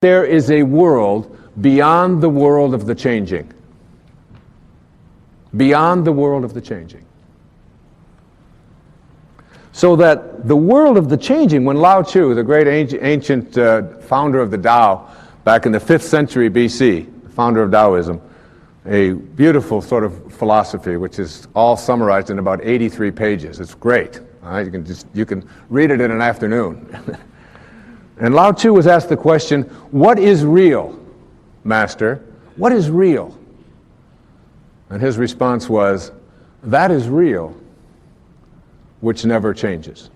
There is a world beyond the world of the changing. Beyond the world of the changing. So that the world of the changing, when Lao Tzu, the great ancient founder of the Tao, back in the 5th century BC, the founder of Taoism, a beautiful sort of philosophy which is all summarized in about 83 pages. It's great. You can read it in an afternoon. And Lao Tzu was asked the question, what is real, Master? What is real? And his response was, that is real, which never changes.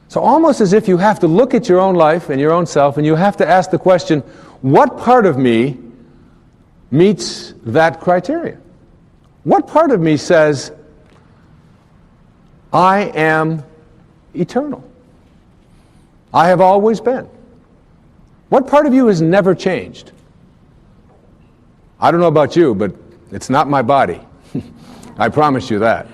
So almost as if you have to look at your own life and your own self, and you have to ask the question, what part of me meets that criteria? What part of me says, I am eternal? I have always been. What part of you has never changed? I don't know about you, but it's not my body. I promise you that.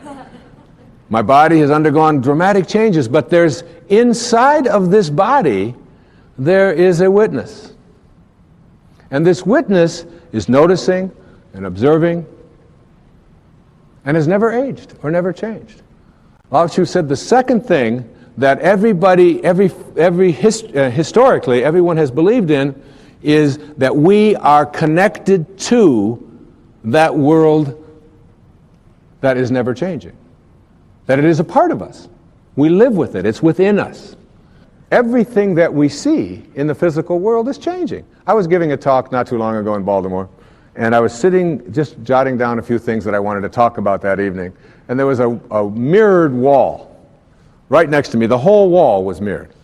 My body has undergone dramatic changes, but there's inside of this body, there is a witness. And this witness is noticing and observing and has never aged or never changed. Lao Tzu said the second thing that historically everyone has believed in is that we are connected to that world that is never changing. That it is a part of us. We live with it. It's within us. Everything that we see in the physical world is changing. I was giving a talk not too long ago in Baltimore, and I was sitting just jotting down a few things that I wanted to talk about that evening, and there was a mirrored wall right next to me. The whole wall was mirrored.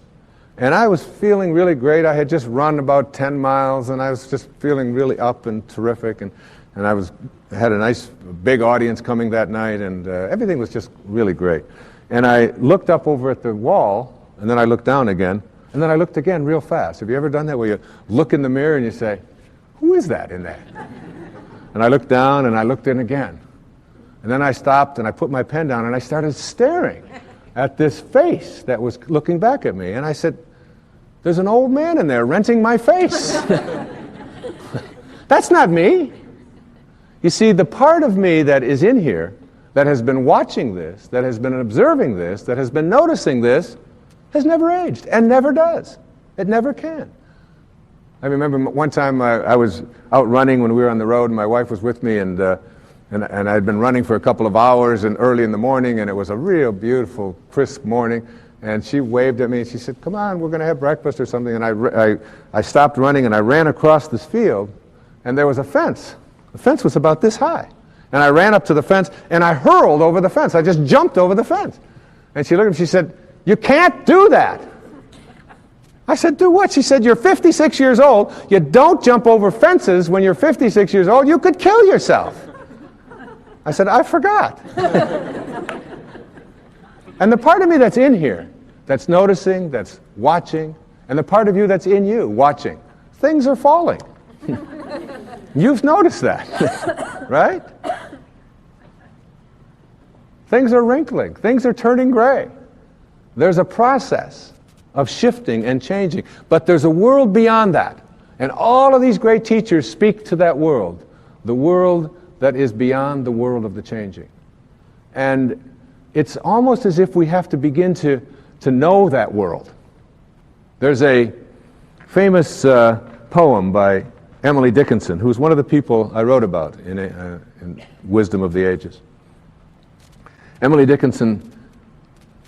And I was feeling really great. I had just run about 10 miles, and I was just feeling really up and terrific, and I had a nice big audience coming that night, and everything was just really great. And I looked up over at the wall, and then I looked down again, and then I looked again real fast. Have you ever done that, where you look in the mirror and you say, who is that in there? And I looked down, and I looked in again. And then I stopped, and I put my pen down, and I started staring at this face that was looking back at me. And I said, there's an old man in there renting my face. That's not me. You see, the part of me that is in here, that has been watching this, that has been observing this, that has been noticing this, has never aged and never does. It never can. I remember one time I was out running when we were on the road, and my wife was with me, and I'd been running for a couple of hours and early in the morning, and it was a real beautiful, crisp morning, and she waved at me and she said, come on, we're going to have breakfast or something. And I stopped running, and I ran across this field, and there was a fence. The fence was about this high. And I ran up to the fence, and I hurled over the fence. I just jumped over the fence. And she looked at me, she said, you can't do that. I said, do what? She said, you're 56 years old. You don't jump over fences when you're 56 years old. You could kill yourself. I said, I forgot. And the part of me that's in here, that's noticing, that's watching, and the part of you that's in you, watching, things are falling. You've noticed that, right? Things are wrinkling. Things are turning gray. There's a process of shifting and changing. But there's a world beyond that. And all of these great teachers speak to that world, the world that is beyond the world of the changing. And it's almost as if we have to begin to know that world. There's a famous poem by Emily Dickinson, who's one of the people I wrote about in Wisdom of the Ages. Emily Dickinson,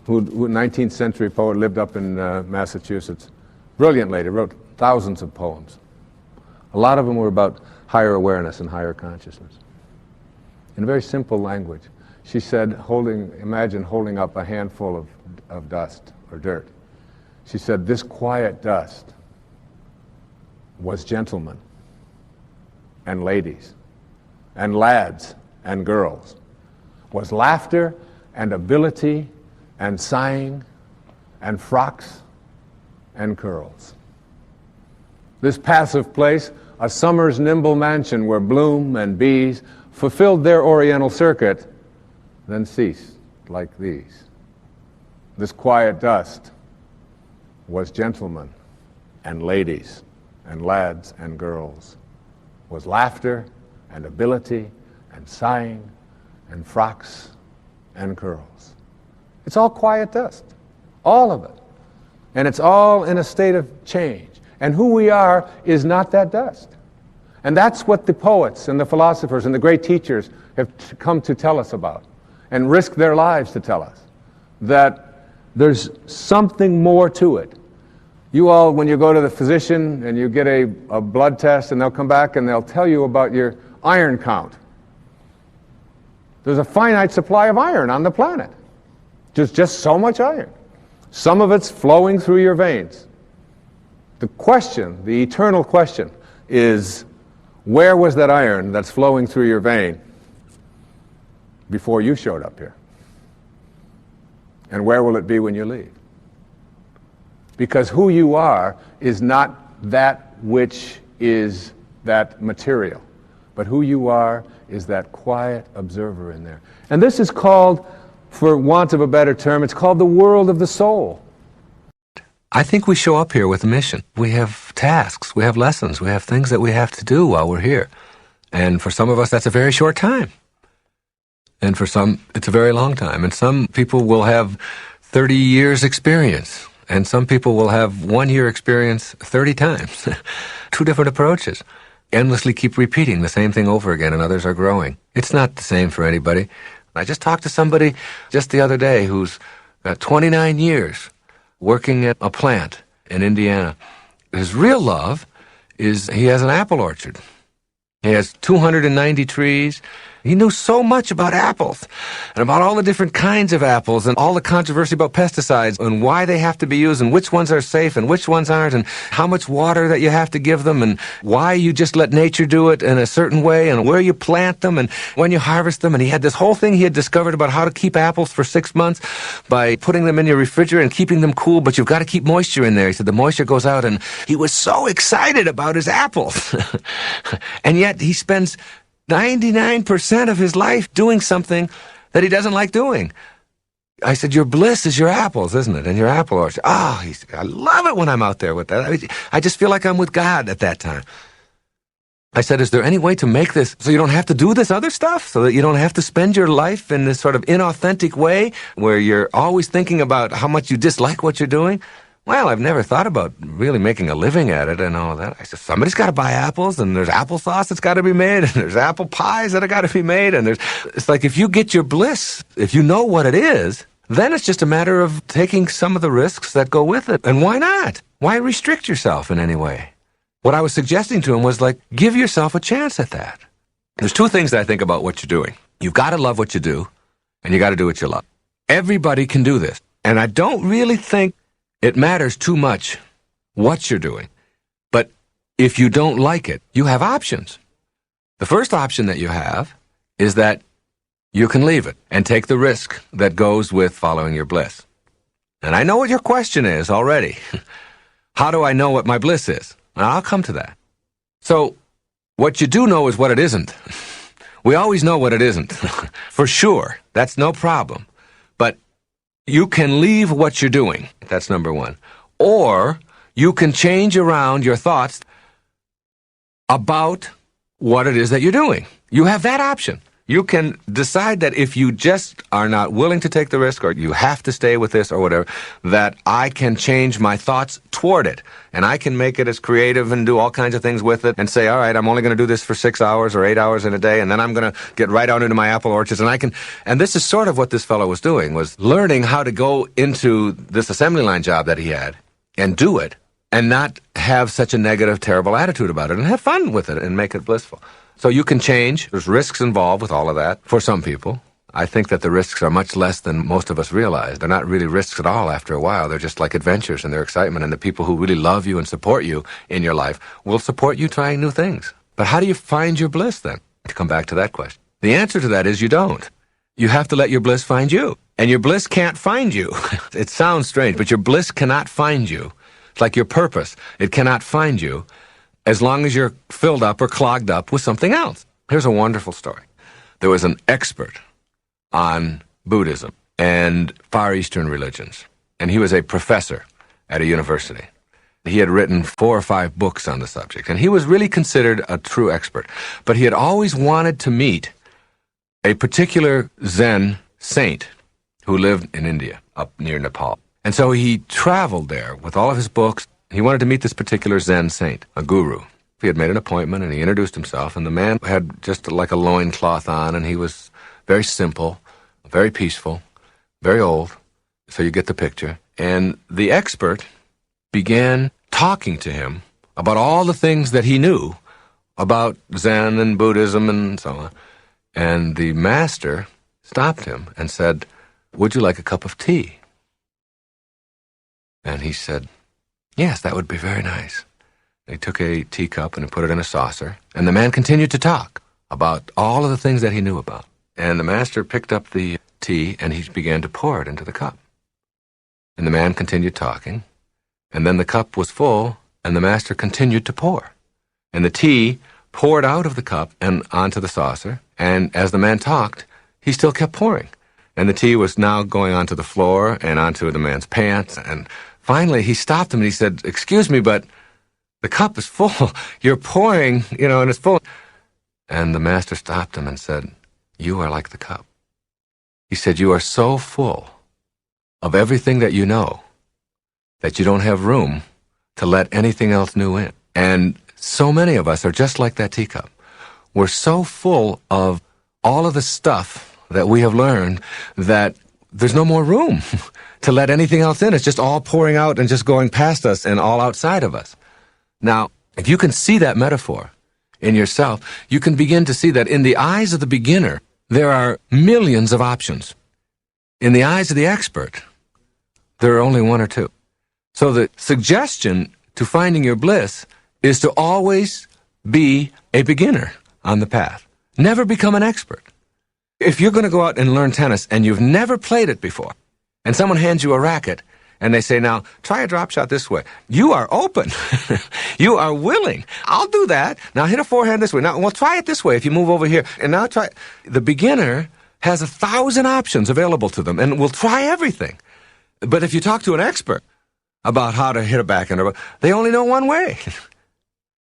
who 19th century poet, lived up in Massachusetts. Brilliant lady, wrote thousands of poems. A lot of them were about higher awareness and higher consciousness. In a very simple language. She said, imagine holding up a handful of dust or dirt. She said, this quiet dust was gentlemen and ladies and lads and girls, was laughter and ability and sighing and frocks and curls. This passive place, a summer's nimble mansion where bloom and bees fulfilled their oriental circuit, then ceased like these. This quiet dust was gentlemen and ladies and lads and girls, was laughter and ability and sighing and frocks and curls. It's all quiet dust, all of it. And it's all in a state of change. And who we are is not that dust. And that's what the poets and the philosophers and the great teachers have come to tell us about and risk their lives to tell us, that there's something more to it. You all, when you go to the physician and you get a blood test, and they'll come back and they'll tell you about your iron count. There's a finite supply of iron on the planet. Just so much iron. Some of it's flowing through your veins. The question, the eternal question, is where was that iron that's flowing through your vein before you showed up here? And where will it be when you leave? Because who you are is not that which is that material, but who you are is that quiet observer in there. And this is called, for want of a better term, it's called the world of the soul. I think we show up here with a mission. We have tasks, we have lessons, we have things that we have to do while we're here. And for some of us, that's a very short time. And for some, it's a very long time. And some people will have 30 years experience. And some people will have 1 year experience 30 times. Two different approaches. Endlessly keep repeating the same thing over again, and others are growing. It's not the same for anybody. I just talked to somebody just the other day who's got 29 years working at a plant in Indiana. His real love is he has an apple orchard. He has 290 trees. He knew so much about apples and about all the different kinds of apples and all the controversy about pesticides and why they have to be used and which ones are safe and which ones aren't and how much water that you have to give them and why you just let nature do it in a certain way and where you plant them and when you harvest them. And he had this whole thing he had discovered about how to keep apples for 6 months by putting them in your refrigerator and keeping them cool, but you've got to keep moisture in there. He said the moisture goes out, and he was so excited about his apples. And yet he spends 99% of his life doing something that he doesn't like doing. I said, your bliss is your apples, isn't it? And your apple orchard. Oh, he said, I love it when I'm out there with that. I just feel like I'm with God at that time. I said, is there any way to make this so you don't have to do this other stuff? So that you don't have to spend your life in this sort of inauthentic way where you're always thinking about how much you dislike what you're doing? Well, I've never thought about really making a living at it and all that. I said, somebody's got to buy apples, and there's applesauce that's got to be made, and there's apple pies that have got to be made, and it's like if you get your bliss, if you know what it is, then it's just a matter of taking some of the risks that go with it. And why not? Why restrict yourself in any way? What I was suggesting to him was like, give yourself a chance at that. There's two things that I think about what you're doing. You've got to love what you do, and you got to do what you love. Everybody can do this. And I don't really think it matters too much what you're doing. But if you don't like it, you have options. The first option that you have is that you can leave it and take the risk that goes with following your bliss. And I know what your question is already. How do I know what my bliss is? And I'll come to that. So what you do know is what it isn't. We always know what it isn't. For sure. That's no problem. But you can leave what you're doing. That's number one. Or you can change around your thoughts about what it is that you're doing. You have that option. You can decide that if you just are not willing to take the risk, or you have to stay with this or whatever, that I can change my thoughts toward it. And I can make it as creative and do all kinds of things with it and say, all right, I'm only going to do this for 6 hours or 8 hours in a day, and then I'm going to get right out into my apple orchards. And this is sort of what this fellow was doing, was learning how to go into this assembly line job that he had and do it and not have such a negative, terrible attitude about it and have fun with it and make it blissful. So you can change. There's risks involved with all of that for some people. I think that the risks are much less than most of us realize. They're not really risks at all after a while. They're just like adventures and their excitement. And the people who really love you and support you in your life will support you trying new things. But how do you find your bliss then? To come back to that question. The answer to that is you don't. You have to let your bliss find you. And your bliss can't find you. It sounds strange, but your bliss cannot find you. It's like your purpose. It cannot find you as long as you're filled up or clogged up with something else. Here's a wonderful story. There was an expert on Buddhism and Far Eastern religions, and he was a professor at a university. He had written 4 or 5 books on the subject, and he was really considered a true expert. But he had always wanted to meet a particular Zen saint who lived in India, up near Nepal. And so he traveled there with all of his books. He wanted to meet this particular Zen saint, a guru. He had made an appointment, and he introduced himself, and the man had just like a loincloth on, and he was very simple, very peaceful, very old, so you get the picture. And the expert began talking to him about all the things that he knew about Zen and Buddhism and so on. And the master stopped him and said, "Would you like a cup of tea?" And he said, "Yes, that would be very nice." He took a teacup and he put it in a saucer, and the man continued to talk about all of the things that he knew about. And the master picked up the tea and he began to pour it into the cup. And the man continued talking, and then the cup was full, and the master continued to pour. And the tea poured out of the cup and onto the saucer, and as the man talked, he still kept pouring. And the tea was now going onto the floor and onto the man's pants, and finally he stopped him and he said, "Excuse me, but the cup is full. You're pouring, and it's full." And the master stopped him and said, "You are like the cup." He said, "You are so full of everything that you know that you don't have room to let anything else new in." And so many of us are just like that teacup. We're so full of all of the stuff that we have learned that there's no more room to let anything else in. It's just all pouring out and just going past us and all outside of us. Now, if you can see that metaphor in yourself, you can begin to see that in the eyes of the beginner, there are millions of options. In the eyes of the expert, there are only 1 or 2. So the suggestion to finding your bliss is to always be a beginner on the path. Never become an expert. If you're going to go out and learn tennis and you've never played it before, and someone hands you a racket, and they say, "Now, try a drop shot this way," you are open. You are willing. "I'll do that. Now hit a forehand this way. Now, well, try it this way if you move over here. And now try." The beginner has 1,000 options available to them and will try everything. But if you talk to an expert about how to hit a backhand, they only know one way.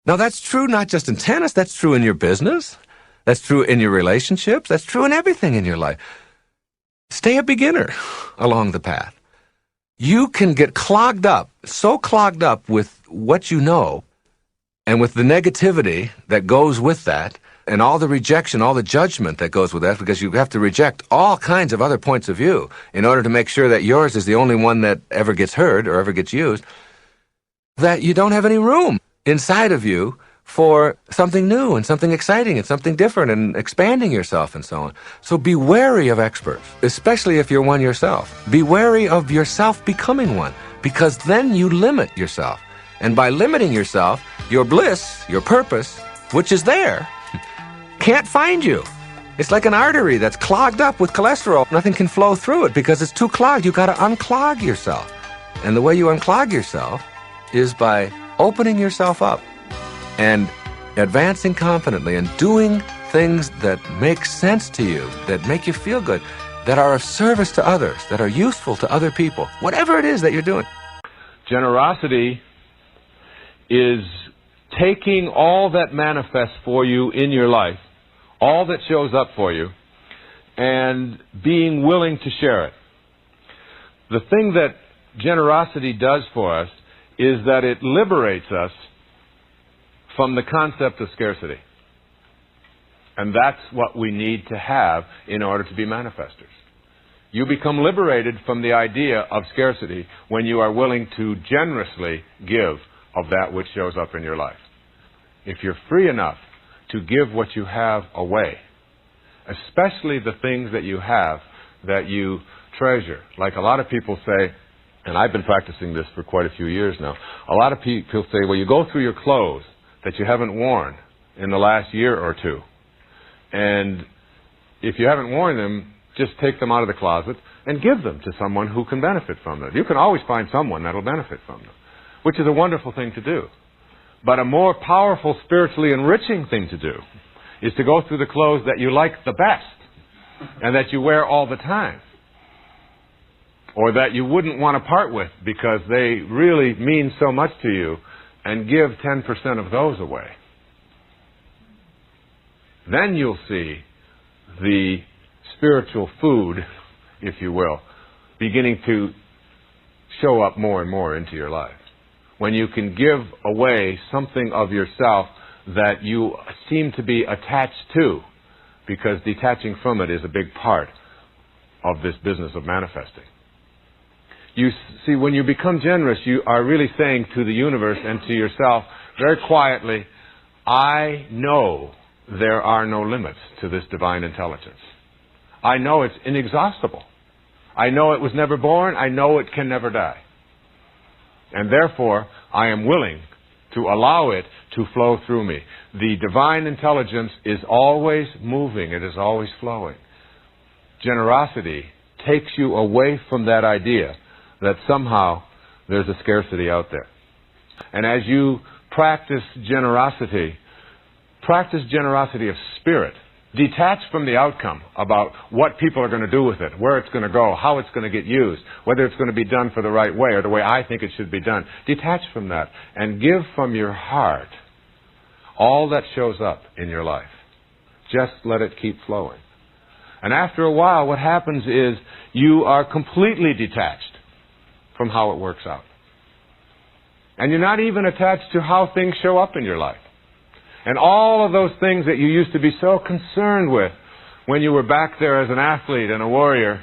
Now, that's true not just in tennis. That's true in your business. That's true in your relationships. That's true in everything in your life. Stay a beginner along the path. You can get clogged up, so clogged up with what you know and with the negativity that goes with that and all the rejection, all the judgment that goes with that, because you have to reject all kinds of other points of view in order to make sure that yours is the only one that ever gets heard or ever gets used, that you don't have any room inside of you for something new and something exciting and something different and expanding yourself and so on. So be wary of experts, especially if you're one yourself. Be wary of yourself becoming one, because then you limit yourself. And by limiting yourself, your bliss, your purpose, which is there, can't find you. It's like an artery that's clogged up with cholesterol. Nothing can flow through it because it's too clogged. You've got to unclog yourself. And the way you unclog yourself is by opening yourself up and advancing confidently and doing things that make sense to you, that make you feel good, that are of service to others, that are useful to other people, whatever it is that you're doing. Generosity is taking all that manifests for you in your life, all that shows up for you, and being willing to share it. The thing that generosity does for us is that it liberates us from the concept of scarcity. And that's what we need to have in order to be manifestors. You become liberated from the idea of scarcity when you are willing to generously give of that which shows up in your life. If you're free enough to give what you have away, especially the things that you have that you treasure. Like a lot of people say, and I've been practicing this for quite a few years now, a lot of people say, well, you go through your clothes that you haven't worn in the last year or 2. And if you haven't worn them, just take them out of the closet and give them to someone who can benefit from them. You can always find someone that will benefit from them, which is a wonderful thing to do. But a more powerful, spiritually enriching thing to do is to go through the clothes that you like the best and that you wear all the time or that you wouldn't want to part with because they really mean so much to you, and give 10% of those away. Then you'll see the spiritual food, if you will, beginning to show up more and more into your life. When you can give away something of yourself that you seem to be attached to, because detaching from it is a big part of this business of manifesting. You see, when you become generous, you are really saying to the universe and to yourself very quietly, I know there are no limits to this divine intelligence. I know it's inexhaustible. I know it was never born. I know it can never die. And therefore, I am willing to allow it to flow through me. The divine intelligence is always moving. It is always flowing. Generosity takes you away from that idea that somehow there's a scarcity out there. And as you practice generosity of spirit. Detach from the outcome about what people are going to do with it, where it's going to go, how it's going to get used, whether it's going to be done for the right way or the way I think it should be done. Detach from that and give from your heart all that shows up in your life. Just let it keep flowing. And after a while, what happens is you are completely detached from how it works out. And you're not even attached to how things show up in your life. And all of those things that you used to be so concerned with when you were back there as an athlete and a warrior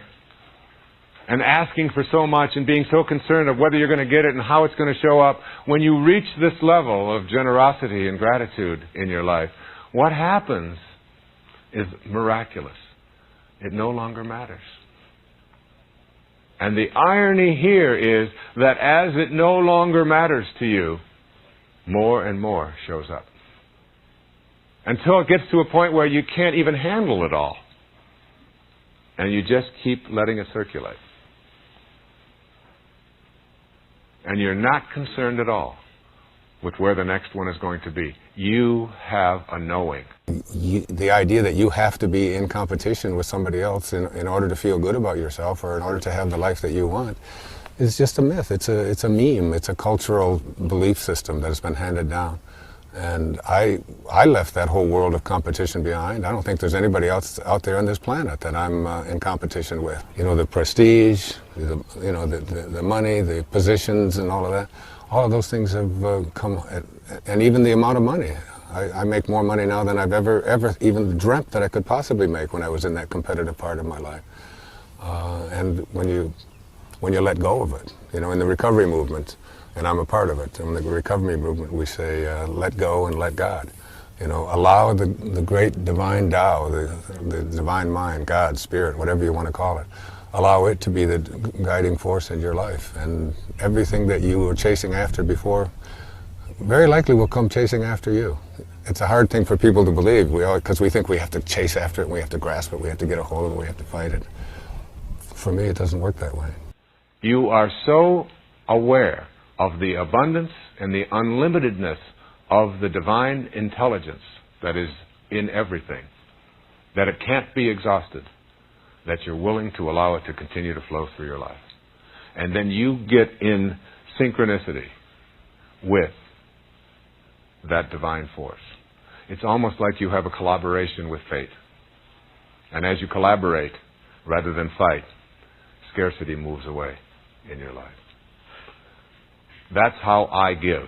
and asking for so much and being so concerned of whether you're going to get it and how it's going to show up, when you reach this level of generosity and gratitude in your life, what happens is miraculous. It no longer matters. And the irony here is that as it no longer matters to you, more and more shows up. Until it gets to a point where you can't even handle it all. And you just keep letting it circulate. And you're not concerned at all with where the next one is going to be. You have a knowing. The idea that you have to be in competition with somebody else in order to feel good about yourself or in order to have the life that you want is just a myth. It's a meme. It's a cultural belief system that has been handed down. And I left that whole world of competition behind. I don't think there's anybody else out there on this planet that I'm in competition with. You know, the prestige, the money, the positions and all of that. All of those things have come, and even the amount of money. I make more money now than I've ever even dreamt that I could possibly make when I was in that competitive part of my life. And when you let go of it, you know, in the recovery movement, and I'm a part of it. In the recovery movement, we say, let go and let God. You know, allow the great divine Tao, the divine mind, God, Spirit, whatever you want to call it. Allow it to be the guiding force in your life. And everything that you were chasing after before very likely will come chasing after you. It's a hard thing for people to believe, because we think we have to chase after it, we have to grasp it, we have to get a hold of it, we have to fight it. For me, it doesn't work that way. You are so aware of the abundance and the unlimitedness of the divine intelligence that is in everything, that it can't be exhausted, that you're willing to allow it to continue to flow through your life. And then you get in synchronicity with that divine force. It's almost like you have a collaboration with fate. And as you collaborate, rather than fight, scarcity moves away in your life. That's how I give.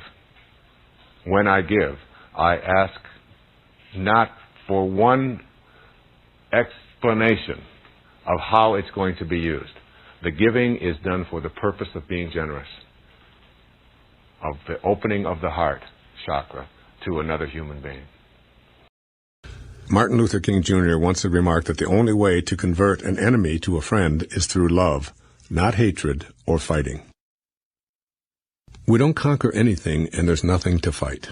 When I give, I ask not for one explanation of how it's going to be used. The giving is done for the purpose of being generous, of the opening of the heart chakra to another human being. Martin Luther King Jr. once had remarked that the only way to convert an enemy to a friend is through love, not hatred or fighting. We don't conquer anything, and there's nothing to fight.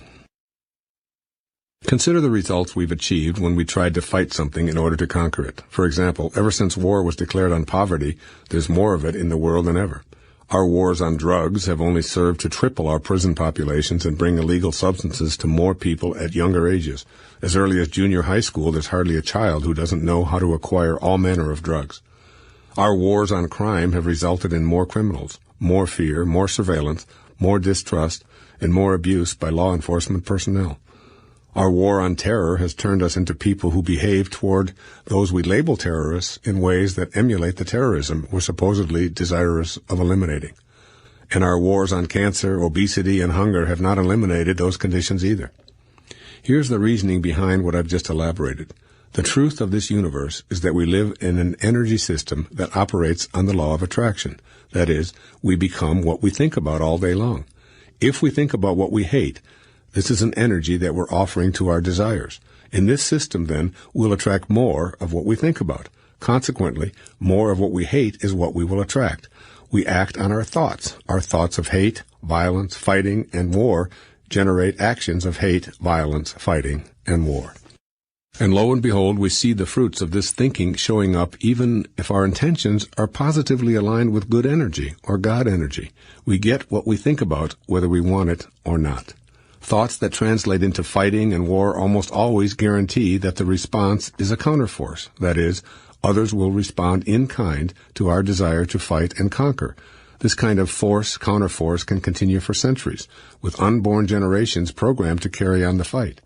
Consider the results we've achieved when we tried to fight something in order to conquer it. For example, ever since war was declared on poverty, there's more of it in the world than ever. Our wars on drugs have only served to triple our prison populations and bring illegal substances to more people at younger ages. As early as junior high school, there's hardly a child who doesn't know how to acquire all manner of drugs. Our wars on crime have resulted in more criminals, more fear, more surveillance, more distrust, and more abuse by law enforcement personnel. Our war on terror has turned us into people who behave toward those we label terrorists in ways that emulate the terrorism we're supposedly desirous of eliminating. And our wars on cancer, obesity, and hunger have not eliminated those conditions either. Here's the reasoning behind what I've just elaborated. The truth of this universe is that we live in an energy system that operates on the law of attraction. That is, we become what we think about all day long. If we think about what we hate, this is an energy that we're offering to our desires. In this system, then, we'll attract more of what we think about. Consequently, more of what we hate is what we will attract. We act on our thoughts. Our thoughts of hate, violence, fighting, and war generate actions of hate, violence, fighting, and war. And lo and behold, we see the fruits of this thinking showing up even if our intentions are positively aligned with good energy or God energy. We get what we think about, whether we want it or not. Thoughts that translate into fighting and war almost always guarantee that the response is a counterforce. That is, others will respond in kind to our desire to fight and conquer. This kind of counterforce can continue for centuries, with unborn generations programmed to carry on the fight.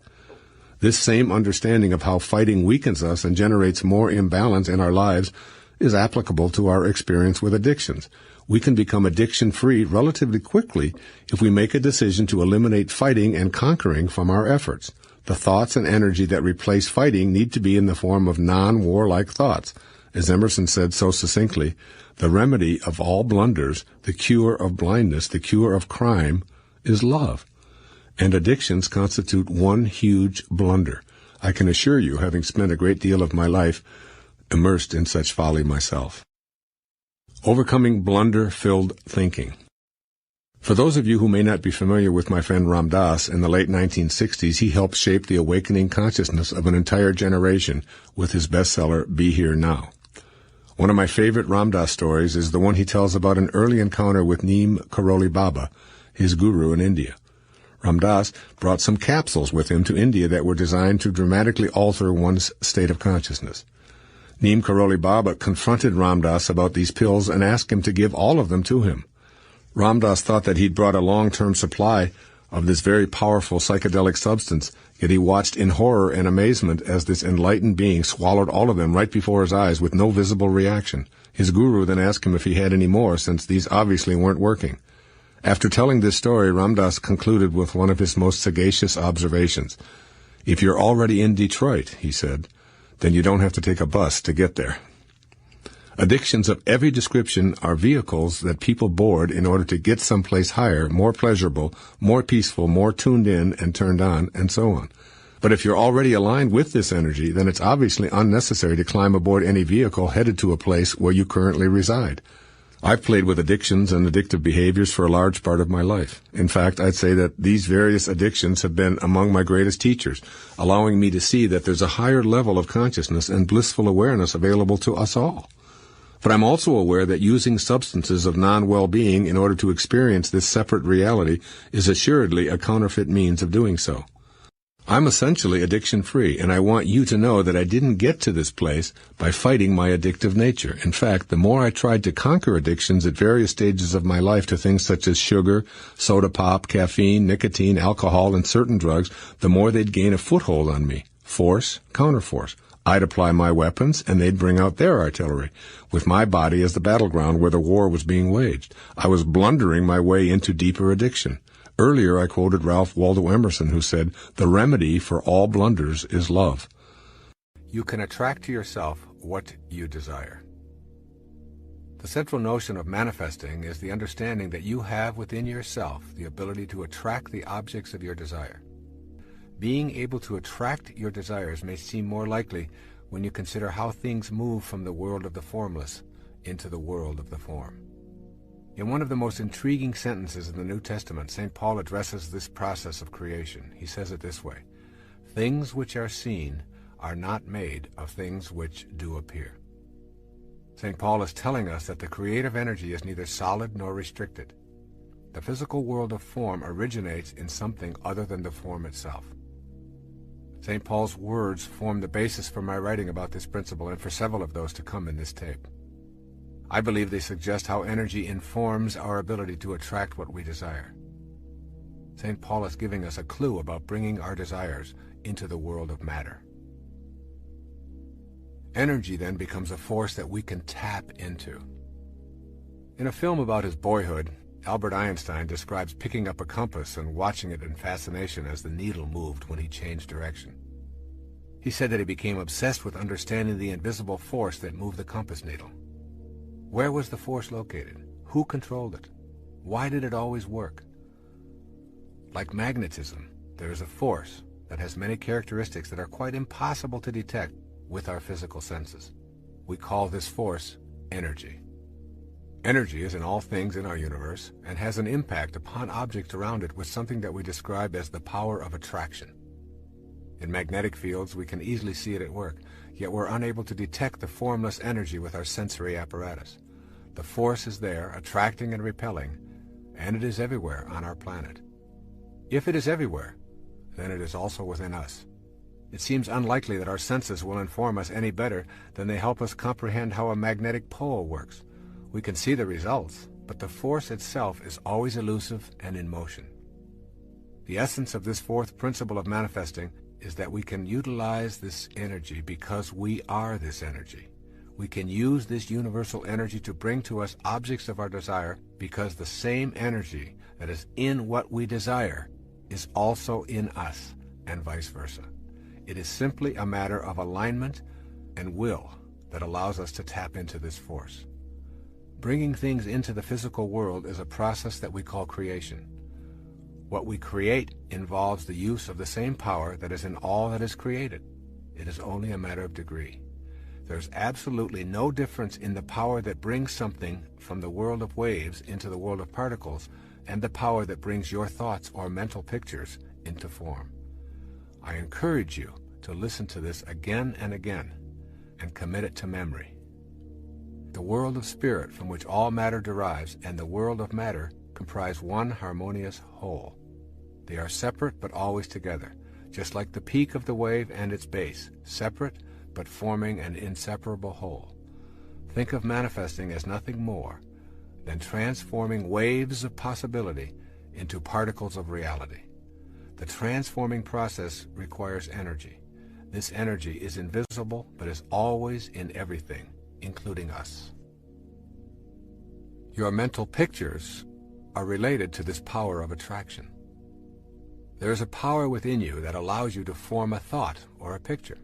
This same understanding of how fighting weakens us and generates more imbalance in our lives is applicable to our experience with addictions. We can become addiction-free relatively quickly if we make a decision to eliminate fighting and conquering from our efforts. The thoughts and energy that replace fighting need to be in the form of non-warlike thoughts. As Emerson said so succinctly, the remedy of all blunders, the cure of blindness, the cure of crime, is love. And addictions constitute one huge blunder. I can assure you, having spent a great deal of my life immersed in such folly myself. Overcoming blunder-filled thinking. For those of you who may not be familiar with my friend Ram Dass, in the late 1960s, he helped shape the awakening consciousness of an entire generation with his bestseller, Be Here Now. One of my favorite Ram Dass stories is the one he tells about an early encounter with Neem Karoli Baba, his guru in India. Ram Dass brought some capsules with him to India that were designed to dramatically alter one's state of consciousness. Neem Karoli Baba confronted Ram Dass about these pills and asked him to give all of them to him. Ram Dass thought that he'd brought a long-term supply of this very powerful psychedelic substance, yet he watched in horror and amazement as this enlightened being swallowed all of them right before his eyes with no visible reaction. His guru then asked him if he had any more, since these obviously weren't working. After telling this story, Ram Dass concluded with one of his most sagacious observations. "If you're already in Detroit," he said, "then you don't have to take a bus to get there." Addictions of every description are vehicles that people board in order to get someplace higher, more pleasurable, more peaceful, more tuned in and turned on, and so on. But if you're already aligned with this energy, then it's obviously unnecessary to climb aboard any vehicle headed to a place where you currently reside. I've played with addictions and addictive behaviors for a large part of my life. In fact, I'd say that these various addictions have been among my greatest teachers, allowing me to see that there's a higher level of consciousness and blissful awareness available to us all. But I'm also aware that using substances of non-well-being in order to experience this separate reality is assuredly a counterfeit means of doing so. I'm essentially addiction-free, and I want you to know that I didn't get to this place by fighting my addictive nature. In fact, the more I tried to conquer addictions at various stages of my life to things such as sugar, soda pop, caffeine, nicotine, alcohol, and certain drugs, the more they'd gain a foothold on me. Force, counterforce. I'd apply my weapons, and they'd bring out their artillery, with my body as the battleground where the war was being waged. I was blundering my way into deeper addiction. Earlier, I quoted Ralph Waldo Emerson, who said, "The remedy for all blunders is love." You can attract to yourself what you desire. The central notion of manifesting is the understanding that you have within yourself the ability to attract the objects of your desire. Being able to attract your desires may seem more likely when you consider how things move from the world of the formless into the world of the form. In one of the most intriguing sentences in the New Testament, St. Paul addresses this process of creation. He says it this way: "Things which are seen are not made of things which do appear." St. Paul is telling us that the creative energy is neither solid nor restricted. The physical world of form originates in something other than the form itself. St. Paul's words form the basis for my writing about this principle and for several of those to come in this tape. I believe they suggest how energy informs our ability to attract what we desire. St. Paul is giving us a clue about bringing our desires into the world of matter. Energy then becomes a force that we can tap into. In a film about his boyhood, Albert Einstein describes picking up a compass and watching it in fascination as the needle moved when he changed direction. He said that he became obsessed with understanding the invisible force that moved the compass needle. Where was the force located? Who controlled it? Why did it always work? Like magnetism, there is a force that has many characteristics that are quite impossible to detect with our physical senses. We call this force energy. Energy is in all things in our universe and has an impact upon objects around it with something that we describe as the power of attraction. In magnetic fields, we can easily see it at work, yet we're unable to detect the formless energy with our sensory apparatus. The force is there, attracting and repelling, and it is everywhere on our planet. If it is everywhere, then it is also within us. It seems unlikely that our senses will inform us any better than they help us comprehend how a magnetic pole works. We can see the results, but the force itself is always elusive and in motion. The essence of this fourth principle of manifesting is that we can utilize this energy because we are this energy. We can use this universal energy to bring to us objects of our desire because the same energy that is in what we desire is also in us, and vice versa. It is simply a matter of alignment and will that allows us to tap into this force. Bringing things into the physical world is a process that we call creation. What we create involves the use of the same power that is in all that is created. It is only a matter of degree. There's absolutely no difference in the power that brings something from the world of waves into the world of particles and the power that brings your thoughts or mental pictures into form. I encourage you to listen to this again and again and commit it to memory. The world of spirit from which all matter derives and the world of matter comprise one harmonious whole. They are separate but always together, just like the peak of the wave and its base, separate but forming an inseparable whole. Think of manifesting as nothing more than transforming waves of possibility into particles of reality. The transforming process requires energy. This energy is invisible but is always in everything, including us. Your mental pictures are related to this power of attraction. There is a power within you that allows you to form a thought or a picture.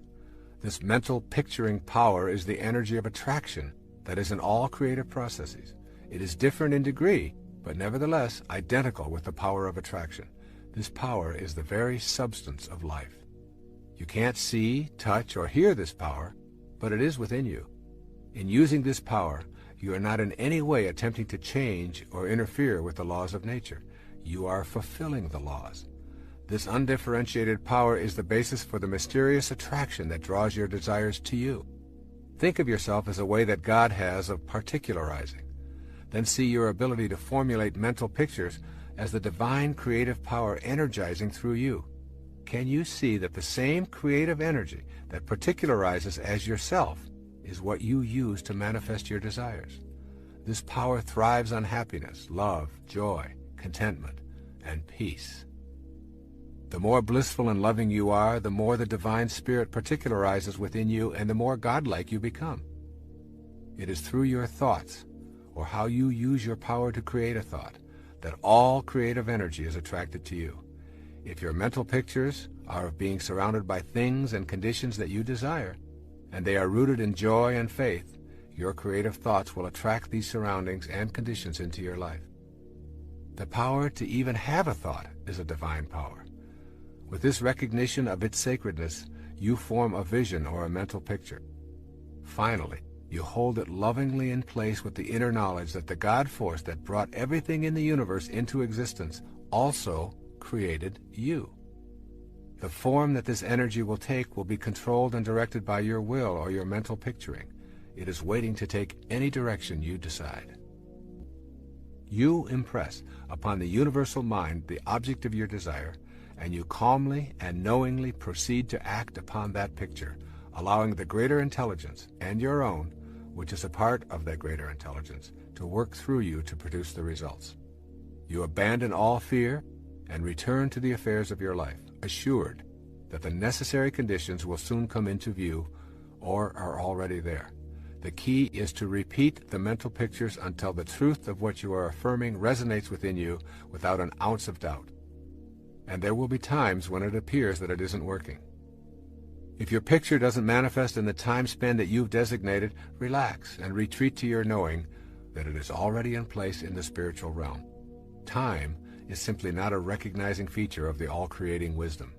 This mental picturing power is the energy of attraction that is in all creative processes. It is different in degree, but nevertheless identical with the power of attraction. This power is the very substance of life. You can't see, touch, or hear this power, but it is within you. In using this power, you are not in any way attempting to change or interfere with the laws of nature. You are fulfilling the laws. This undifferentiated power is the basis for the mysterious attraction that draws your desires to you. Think of yourself as a way that God has of particularizing. Then see your ability to formulate mental pictures as the divine creative power energizing through you. Can you see that the same creative energy that particularizes as yourself is what you use to manifest your desires? This power thrives on happiness, love, joy, contentment, and peace. The more blissful and loving you are, the more the divine spirit particularizes within you and the more godlike you become. It is through your thoughts, or how you use your power to create a thought, that all creative energy is attracted to you. If your mental pictures are of being surrounded by things and conditions that you desire, and they are rooted in joy and faith, your creative thoughts will attract these surroundings and conditions into your life. The power to even have a thought is a divine power. With this recognition of its sacredness, you form a vision or a mental picture. Finally, you hold it lovingly in place with the inner knowledge that the God force that brought everything in the universe into existence also created you. The form that this energy will take will be controlled and directed by your will or your mental picturing. It is waiting to take any direction you decide. You impress upon the universal mind the object of your desire, and you calmly and knowingly proceed to act upon that picture, allowing the greater intelligence and your own, which is a part of that greater intelligence, to work through you to produce the results. You abandon all fear and return to the affairs of your life, assured that the necessary conditions will soon come into view or are already there. The key is to repeat the mental pictures until the truth of what you are affirming resonates within you without an ounce of doubt. And there will be times when it appears that it isn't working. If your picture doesn't manifest in the time span that you've designated, relax and retreat to your knowing that it is already in place in the spiritual realm. Time is simply not a recognizing feature of the all-creating wisdom.